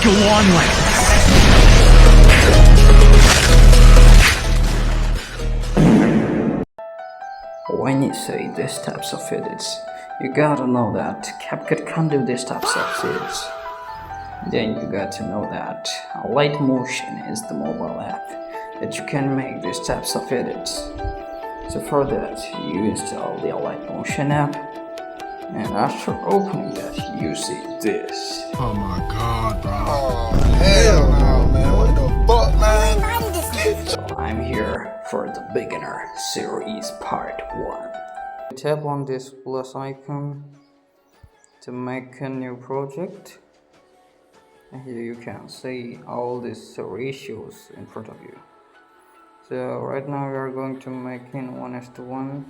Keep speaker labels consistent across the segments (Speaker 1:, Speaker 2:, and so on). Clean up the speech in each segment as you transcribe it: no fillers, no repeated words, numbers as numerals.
Speaker 1: go on like this.
Speaker 2: When you say these types of edits, you gotta know that CapCut can't do these types of edits. Then you got to know that Alight Motion is the mobile app that you can make these types of edits. So for that, you install the Alight Motion app, and after opening that, you see this.
Speaker 3: Oh my god, bro.
Speaker 4: Oh, hell no, man. What the fuck, man?
Speaker 2: So I'm here for the beginner series part 1. Tap on this plus icon to make a new project. And here you can see all these ratios in front of you. So right now we are going to make in 1:1.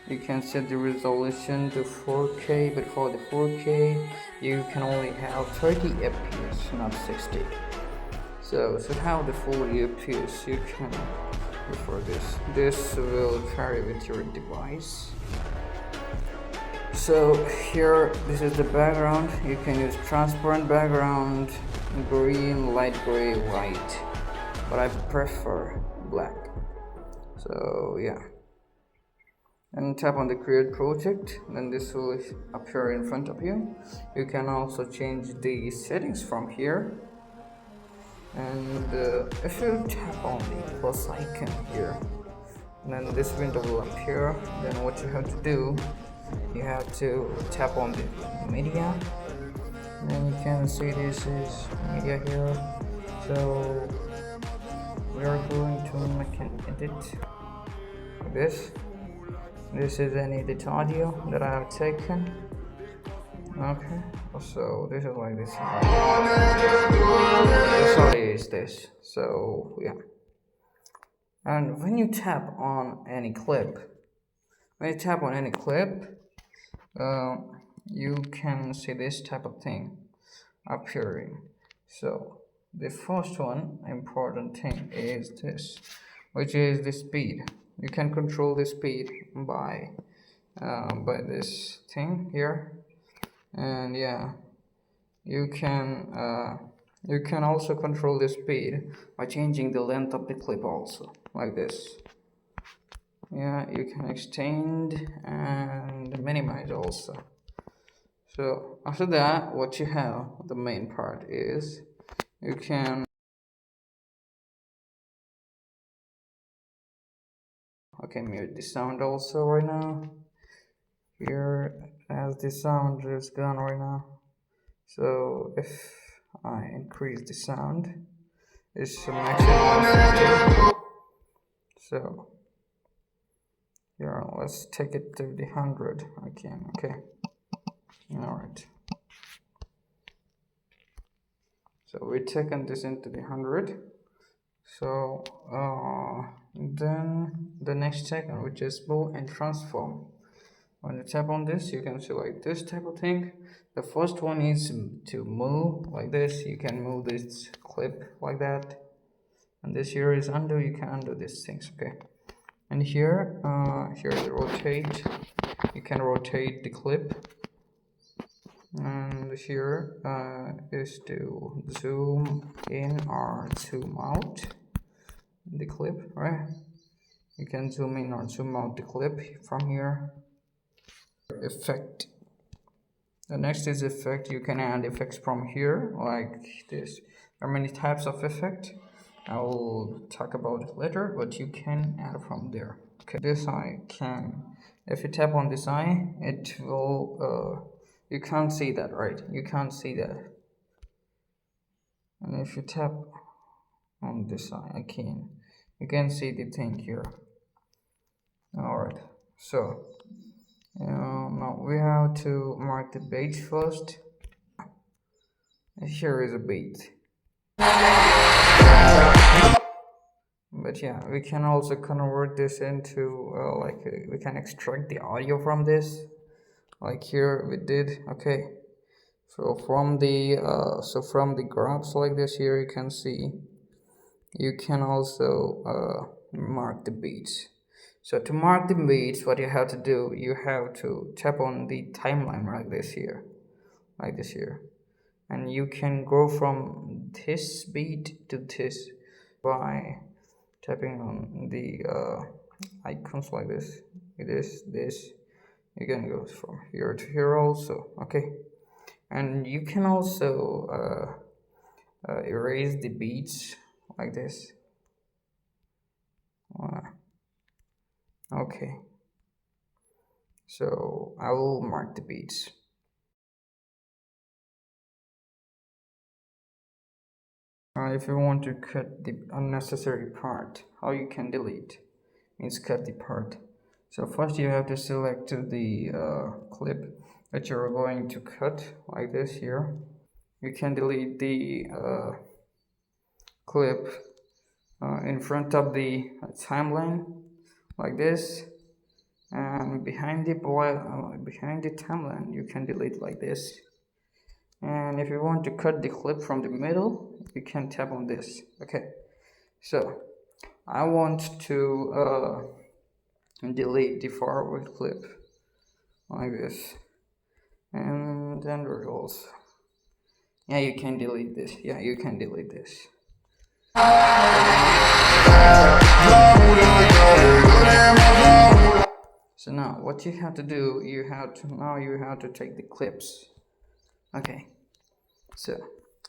Speaker 2: You can set the resolution to 4K, but for the 4K you can only have 30 FPS, not 60. So to have the 40 FPS you can go for this. This will vary with your device. So here, this is the background. You can use transparent background, green, light gray, white, but I prefer black. So yeah, and tap on the create project, then this will appear in front of you. You can also change the settings from here, and if you tap on the plus icon here, then this window will appear. Then what you have to do, you have to tap on the media, and you can see this is media here. So we are going to make an edit like this. This is an edit audio that I have taken. Okay, so this is like this. This audio is this. So yeah, and when you tap on any clip, you can see this type of thing appearing. So the first one important thing is this, which is the speed. You can control the speed by this thing here, and yeah, you can also control the speed by changing the length of the clip also, like this. Yeah, you can extend and minimize also. So after that, what you have, the main part is you can mute the sound also right now. Here, as the sound is gone right now. So if I increase the sound, it's a maximum. So here, let's take it to the 100 again. Okay. All right. So we're taking this into the 100. So then the next second, which is move and transform. When you tap on this, you can select this type of thing. The first one is to move like this. You can move this clip like that, and this here is undo. You can undo these things. Okay. And here is rotate. You can rotate the clip, and here is to zoom in or zoom out the clip, right? You can zoom in or zoom out the clip from here. Effect. The next is effect. You can add effects from here like this. There are many types of effect. I will talk about it later, but you can add from there. Okay, this eye can, if you tap on this eye, it will you can't see that, right? You can't see that. And if you tap on this eye again, you can see the thing here. Alright, so now we have to mark the beat first. Here is a beat. But yeah, we can also convert this into we can extract the audio from this, like here we did. Okay, so from the graphs like this here, you can see you can also mark the beats. So to mark the beats, what you have to do, you have to tap on the timeline like this here, and you can go from this beat to this by tapping on the icons like this. This you can go from here to here also. Okay, and you can also erase the beats like this. Okay, so I will mark the beats. If you want to cut the unnecessary part, how you can delete means cut the part. So first you have to select the clip that you're going to cut like this here. You can delete the clip in front of the timeline like this, and behind the timeline you can delete like this. And if you want to cut the clip from the middle, you can tap on this. Okay, so I want to delete the forward clip like this, and then also, yeah, you can delete this. Yeah, you can delete this. So now what you have to do, you have to take the clips. Okay, so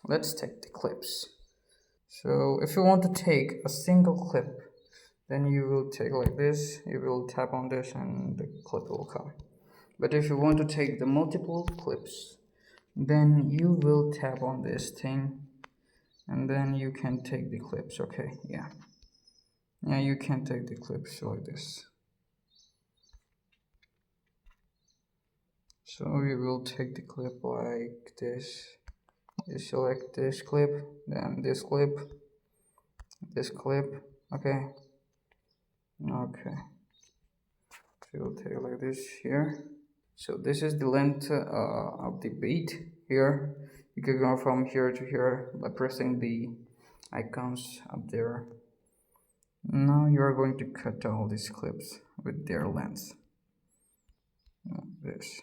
Speaker 2: let's take the clips. So if you want to take a single clip, then you will take like this, you will tap on this and the clip will come. But if you want to take the multiple clips, then you will tap on this thing and then you can take the clips. Okay, yeah, you can take the clips like this. So you will take the clip like this. You select this clip, then this clip, okay. So you'll take like this here. So this is the length of the beat here. You can go from here to here by pressing the icons up there. Now you are going to cut all these clips with their length. This.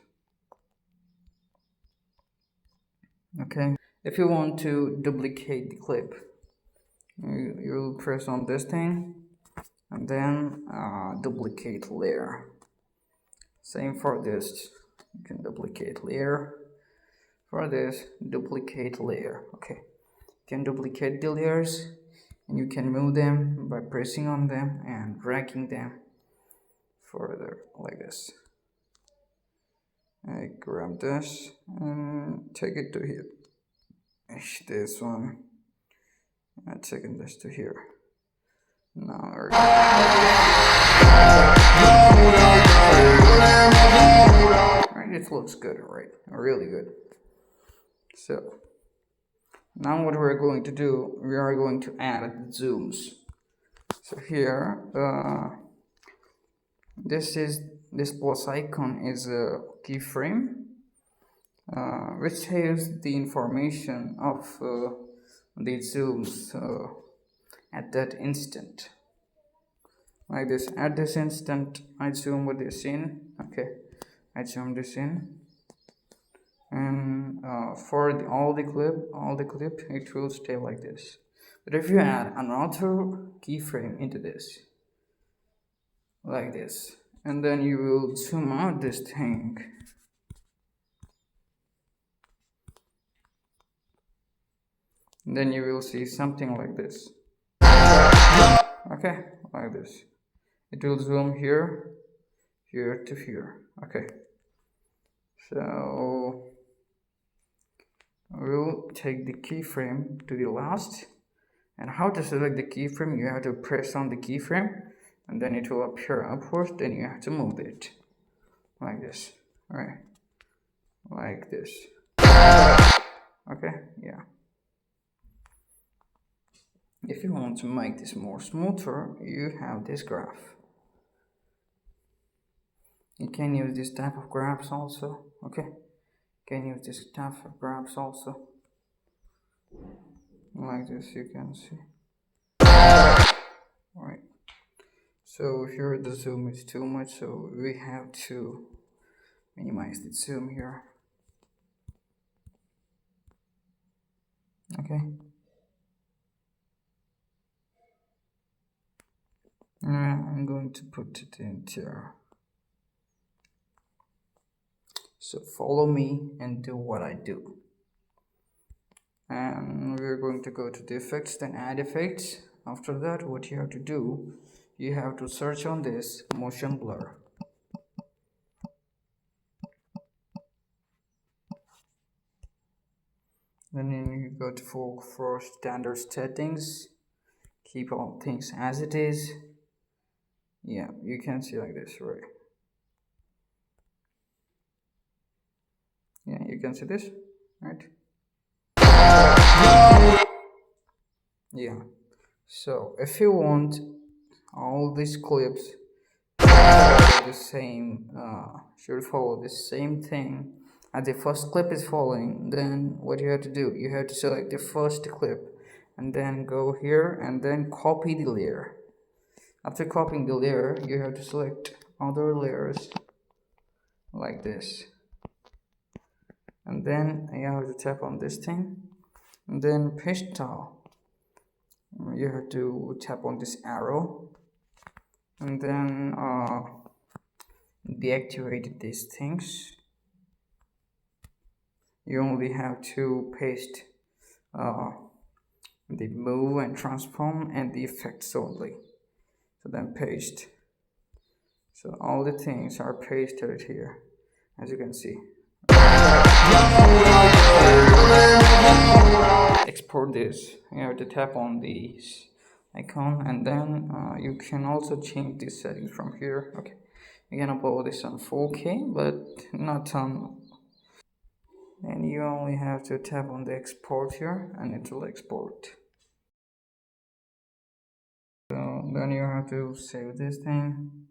Speaker 2: Okay. If you want to duplicate the clip, you'll press on this thing and then duplicate layer. Same for this. You can duplicate layer. For this, duplicate layer. Okay. You can duplicate the layers and you can move them by pressing on them and dragging them further like this. I grab this and take it to here. This one. I'm taking this to here. Now right, it looks good, right? Really good. So now what we're going to do, we are going to add zooms. So here, this plus icon is a keyframe, which has the information of the zooms at that instant. Like this, at this instant, I zoom with this in. Okay, I zoom this in, and for all the clip, it will stay like this. But if you add another keyframe into this, like this, and then you will zoom out this thing, then you will see something like this. Okay, like this. It will zoom here to here. Okay, so we'll take the keyframe to the last. And how to select the keyframe? You have to press on the keyframe and then it will appear upwards, then you have to move it like this. Right, like this. Okay, yeah. If you want to make this more smoother, you have this graph. You can use this type of graphs also. Okay, you can use this type of graphs also. Like this, you can see. Right. So here the zoom is too much, so we have to minimize the zoom here. Okay. I'm going to put it in here. So follow me and do what I do. And we're going to go to the effects, then add effects. After that, what you have to do, you have to search on this motion blur. Then you go to for standard settings, keep all things as it is. Yeah, you can see like this, right? Yeah, you can see this, right? Yeah. So if you want all these clips the same, should follow the same thing as the first clip is following, then what you have to do, you have to select the first clip and then go here and then copy the layer. After copying the layer, you have to select other layers like this, and then you have to tap on this thing and then paste style. You have to tap on this arrow and then deactivate these things. You only have to paste the move and transform and the effects only. So then paste. So all the things are pasted here, as you can see. Export this. You have to tap on this icon and then you can also change this setting from here. Okay, you can upload this on 4K but not on. And you only have to tap on the export here and it will export. So then you have to save this thing